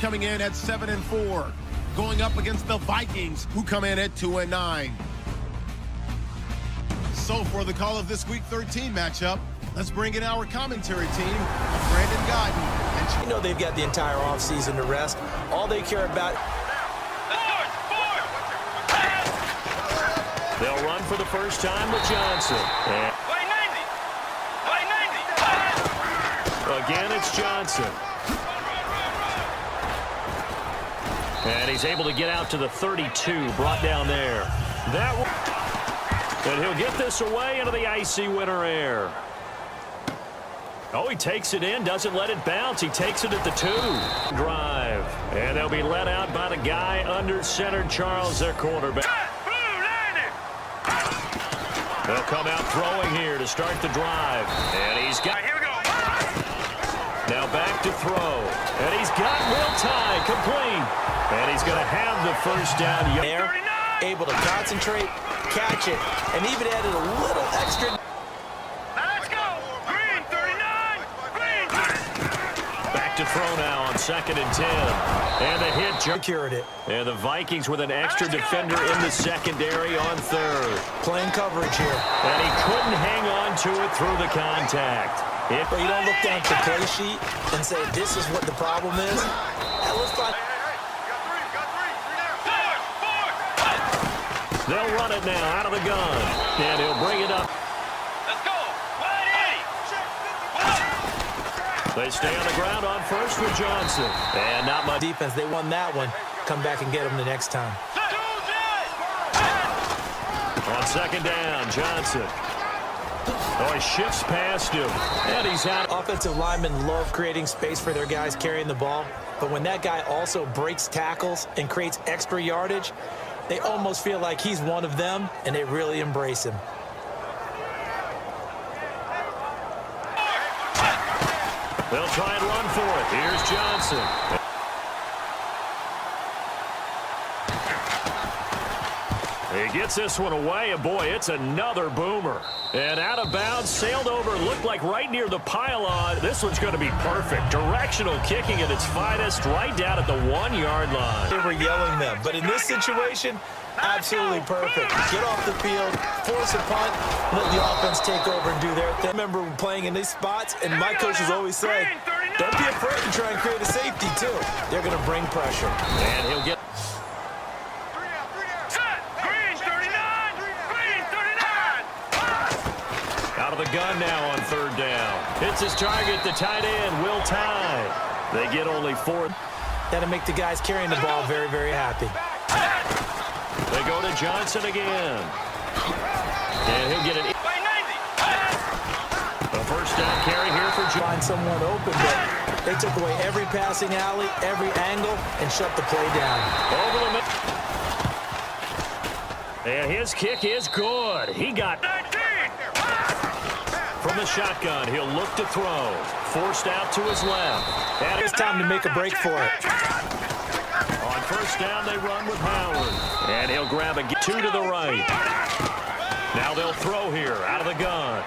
coming in at 7-4, going up against the Vikings, who come in at 2-9. So for the call of this Week 13 matchup, let's bring in our commentary team of Brandon Godden. You know they've got the entire offseason to rest. All they care about... They'll run for the first time with Johnson. Again, it's Johnson. And he's able to get out to the 32, brought down there. And he'll get this away into the icy winter air. Oh, he takes it in, doesn't let it bounce. He takes it at the 2. Drive. And they'll be let out by the guy under center, Charles, their quarterback. They'll come out throwing here to start the drive. And he's got... Here we go. Now back to throw. And he's got Will tie complete. And he's going to have the first down. There, able to concentrate, catch it, and even added a little extra. Let's go. Green 39. Green. Back to throw now on 2nd and 10. And the hit Secured it. And the Vikings with an extra defender in the secondary on 3rd. Playing coverage here. And he couldn't hang on to it through the contact. But you don't look down at the play sheet and say, this is what the problem is. That looks like... They'll run it now out of the gun. And he'll bring it up. Let's go. 180. They stay on the ground on first with Johnson. And not much defense. They won that one. Come back and get them the next time. On 2nd down, Johnson. Oh, he shifts past him. And he's out. Offensive linemen love creating space for their guys carrying the ball. But when that guy also breaks tackles and creates extra yardage, they almost feel like he's one of them, and they really embrace him. They'll try and run for it. Here's Johnson. He gets this one away, and boy, it's another boomer. And out of bounds, sailed over, looked like right near the pylon. This one's going to be perfect. Directional kicking at its finest, right down at the 1-yard line. They were yelling them, but in this situation, absolutely perfect. Get off the field, force a punt, let the offense take over and do their thing. I remember playing in these spots, and my coaches always say, don't be afraid to try and create a safety, too. They're going to bring pressure. And he'll get... Out of the gun now on 3rd down. Hits his target, the tight end, Will tie. They get only 4. That'll make the guys carrying the ball very, very happy. They go to Johnson again. And he'll get it. A first down carry here for Johnson. Find someone open, but they took away every passing alley, every angle, and shut the play down. Over the middle. And his kick is good. He got... From the shotgun, he'll look to throw. Forced out to his left. And it's time to make a break for it. On 1st down, they run with Howard. And he'll grab a 2 to the right. Now they'll throw here out of the gun.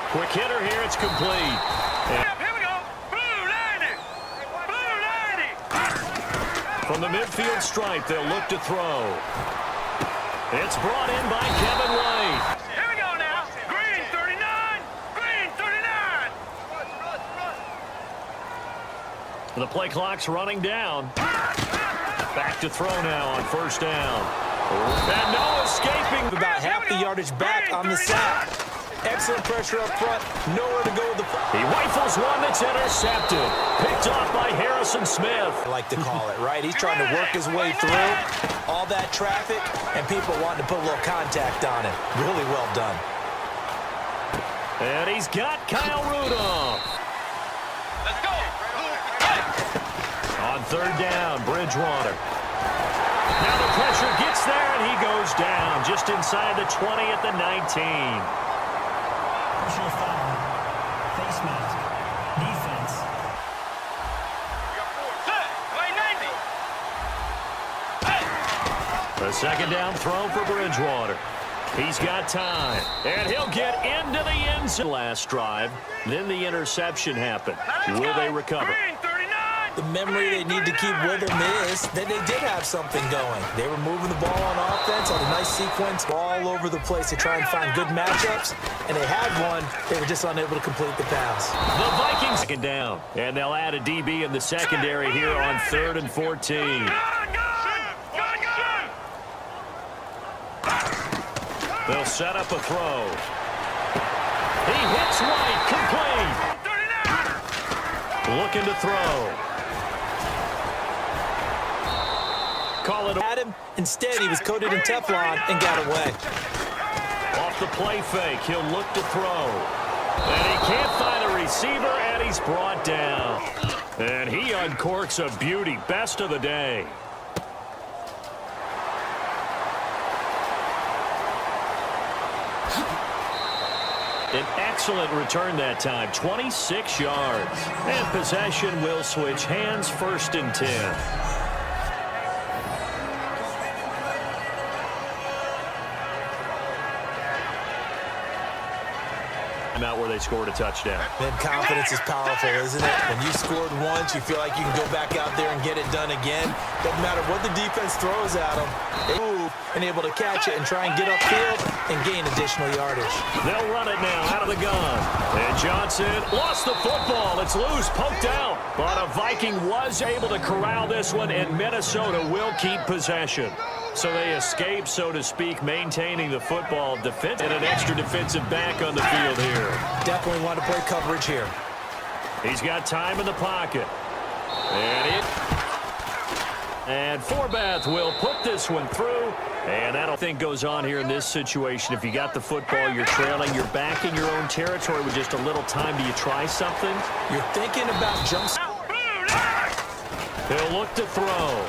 Quick hitter here, it's complete. And Here we go. Blue 90. Blue 90. from the midfield stripe, they'll look to throw. It's brought in by Kevin White. Here we go now. Green 39. Green 39. The play clock's running down. Back to throw now on 1st down. And no escaping. About half the yardage back on the sack. Excellent pressure up front. Nowhere to go with the... He rifles one that's intercepted. Picked off by Harrison Smith. I like to call it, right? He's trying to work his way through all that traffic, and people wanting to put a little contact on it. Really well done. And he's got Kyle Rudolph. Let's go. On 3rd down, Bridgewater. Now the pressure gets there, and he goes down just inside the 20 at the 19. Personal foul, face mask, defense. The 2nd down throw for Bridgewater. He's got time, and he'll get into the end zone. Last drive, then the interception happened. Will they recover? Green 39. The memory they need to keep with them is that they did have something going. They were moving the ball on offense, had a nice sequence all over the place to try and find good matchups, and they had one. They were just unable to complete the pass. The Vikings second down, and they'll add a DB in the secondary here on 3rd and 14. They'll set up a throw. He hits White, complete. Looking to throw. Call it. Had him. Instead, he was coated in Teflon and got away. Off the play fake, he'll look to throw. And he can't find a receiver, and he's brought down. And he uncorks a beauty. Best of the day. An excellent return that time, 26 yards. And possession will switch hands, 1st and 10. Out where they scored a touchdown. Man, confidence is powerful, isn't it? When you scored once, you feel like you can go back out there and get it done again. Doesn't matter what the defense throws at them. They move and able to catch it and try and get upfield and gain additional yardage. They'll run it now out of the gun. And Johnson lost the football. It's loose, poked out. But a Viking was able to corral this one, and Minnesota will keep possession. So they escape, so to speak, maintaining the football defense and an extra defensive back on the field here. Definitely want to play coverage here. He's got time in the pocket. And Forbath will put this one through. And that, I think, goes on here in this situation. If you got the football, you're trailing, you're back in your own territory with just a little time. Do you try something? You're thinking about jumps. He'll look to throw.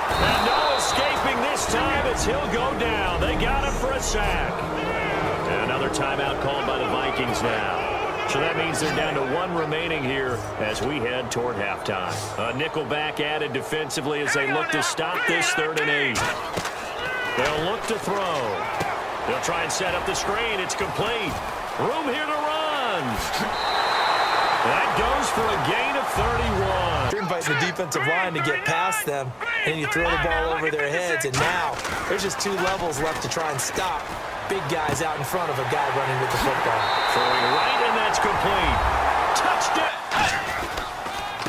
And no escaping this time as he'll go down. They got him for a sack. And another timeout called by the Vikings now. So that means they're down to 1 remaining here as we head toward halftime. A nickel back added defensively as they look to stop this 3rd and 8. They'll look to throw. They'll try and set up the screen. It's complete. Room here to run. That goes for a gain of 31. You're inviting the defensive line to get past them, and you throw the ball over their heads, and now there's just 2 levels left to try and stop big guys out in front of a guy running with the football. Throwing right, and that's complete. Touchdown.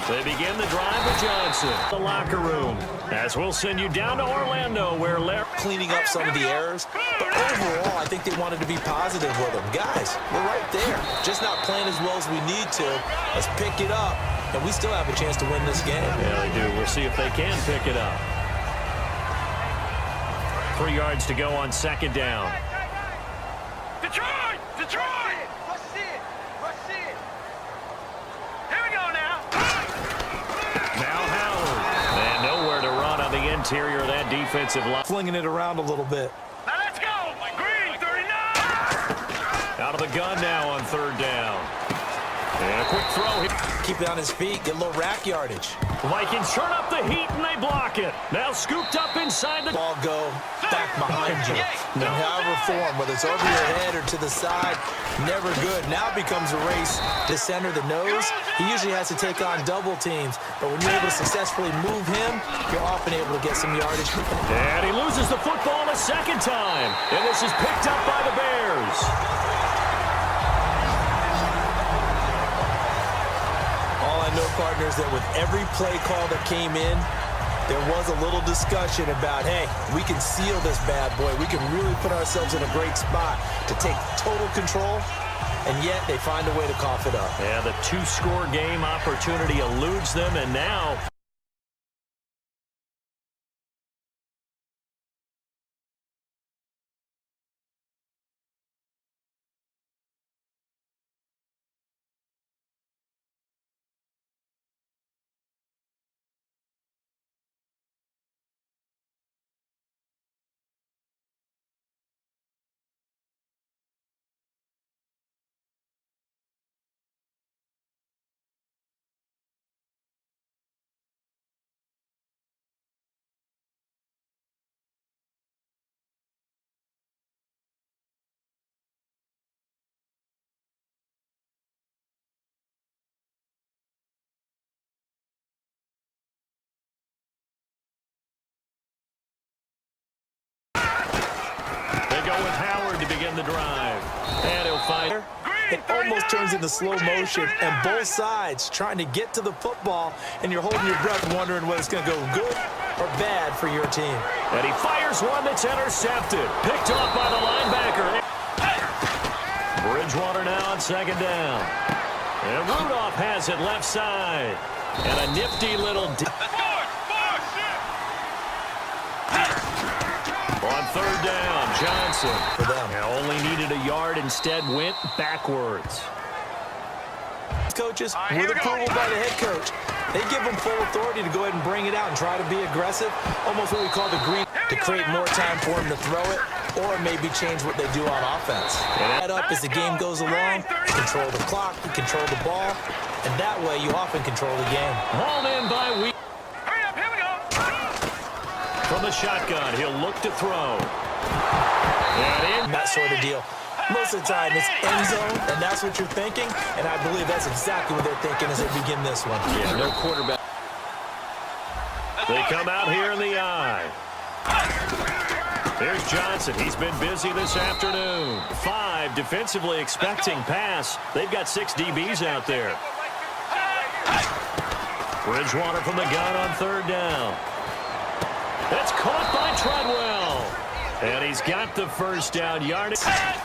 They begin the drive with Johnson. The locker room, as we'll send you down to Orlando, where Larry Cleaning up some of the errors, but overall, I think they wanted to be positive with them. Guys, we're right there. Just not playing as well as we need to. Let's pick it up, and we still have a chance to win this game. Yeah, they do. We'll see if they can pick it up. 3 yards to go on 2nd down. Detroit! Detroit! Rush it! Rush it! Here we go now! Now Howard. And nowhere to run on the interior of that defensive line. Flinging it around a little bit. Now let's go! Green, 39! Out of the gun now on 3rd down. And a quick throw. Keep it on his feet, get a little rack yardage. Vikings turn up the heat and they block it. Now scooped up inside the Ball go back behind you. And however form, whether it's over your head or to the side, never good. Now it becomes a race to center the nose. He usually has to take on double teams, but when you're able to successfully move him, you're often able to get some yardage. And he loses the football a 2nd time. And this is picked up by the Bears. All I know, partners, that with every play call that came in, there was a little discussion about, hey, we can seal this bad boy. We can really put ourselves in a great spot to take total control, and yet they find a way to cough it up. Yeah, the 2-score game opportunity eludes them, and now it almost turns into slow motion, and both sides trying to get to the football, and you're holding your breath wondering whether it's going to go good or bad for your team. And he fires one that's intercepted. Picked off by the linebacker. Bridgewater now on second down. And Rudolph has it left side. And a nifty little... On third down, Johnson. For them. Only needed a yard, instead went backwards. Coaches, with approval by the head coach, they give them full authority to go ahead and bring it out and try to be aggressive, almost what we call the green, to create more time for them to throw it, or maybe change what they do on offense. Head up as the game goes along, you control the clock, you control the ball, and that way you often control the game. Hauled in by Wheat. Hurry up, here we go. From the shotgun, he'll look to throw. And in. That sort of deal. Most of the time, it's end zone, and that's what you're thinking, and I believe that's exactly what they're thinking as they begin this one. Yeah, no quarterback. They come out here in the eye. There's Johnson. He's been busy this afternoon. 5 defensively expecting pass. They've got 6 DBs out there. Bridgewater from the gun on third down. It's caught by Treadwell. And he's got the first down yardage.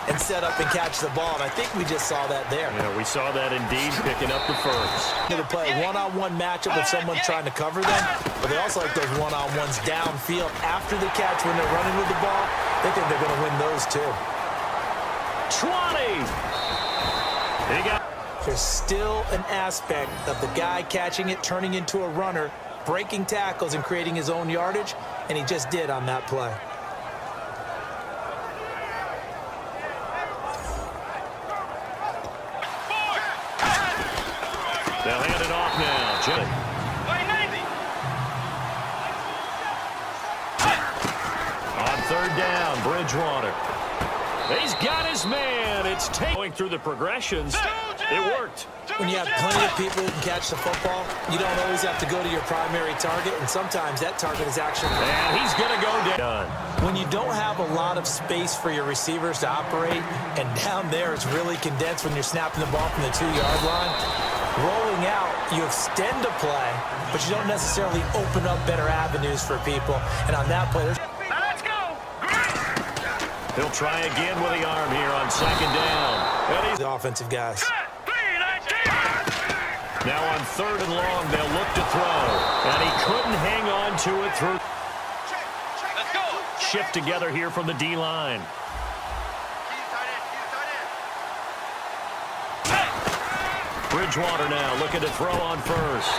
And set up and catch the ball, and I think we just saw that there. Yeah, we saw that indeed, picking up the first. To play a one-on-one matchup with someone trying to cover them, but they also like those one-on-ones downfield after the catch when they're running with the ball. They think they're going to win those too. 20. There's still an aspect of the guy catching it, turning into a runner, breaking tackles and creating his own yardage, and he just did on that play. They'll hand it off now. Jim. On third down, Bridgewater. He's got his man. It's going through the progressions. It worked. When you have plenty of people who can catch the football, you don't always have to go to your primary target, and sometimes that target is actually... And he's going to go down. When you don't have a lot of space for your receivers to operate, and down there it's really condensed when you're snapping the ball from the 2-yard line, rolling out, you extend a play, but you don't necessarily open up better avenues for people. And on that play, Let's go. He'll try again with the arm here on second down. And he's the offensive guys. now on third and long, they'll look to throw. And he couldn't hang on to it through. Let's go. Shift together here from the D-line. Bridgewater now looking to throw on first.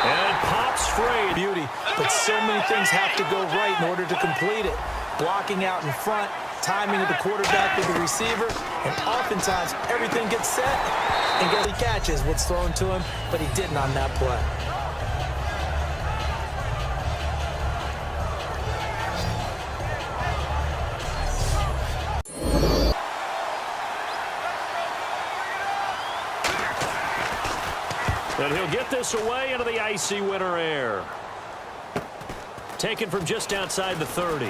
And it pops free. Beauty, but so many things have to go right in order to complete it. Blocking out in front, timing of the quarterback with the receiver, and oftentimes everything gets set, and he catches what's thrown to him, but he didn't on that play. And he'll get this away into the icy winter air. Taken from just outside the 30.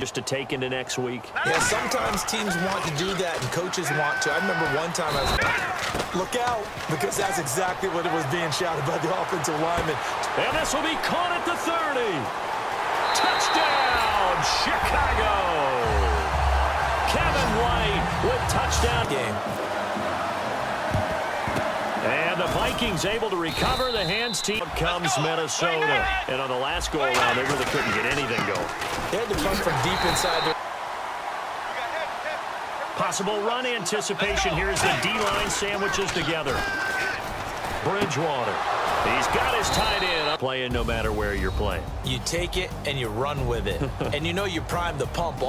Just to take into next week. Yeah, sometimes teams want to do that and coaches want to. I remember one time I was like, look out, because that's exactly what it was being shouted by the offensive lineman. And this will be caught at the 30. Touchdown, Chicago. Kevin White with touchdown Game. And the Vikings able to recover. The hands team comes Minnesota. And on the last go-around, they really couldn't get anything going. They had to punt from deep inside their... Possible run anticipation. Here's the D-line sandwiches together. Bridgewater. He's got his tight end. Playing no matter where you're playing. You take it and you run with it. And you know you prime the pump.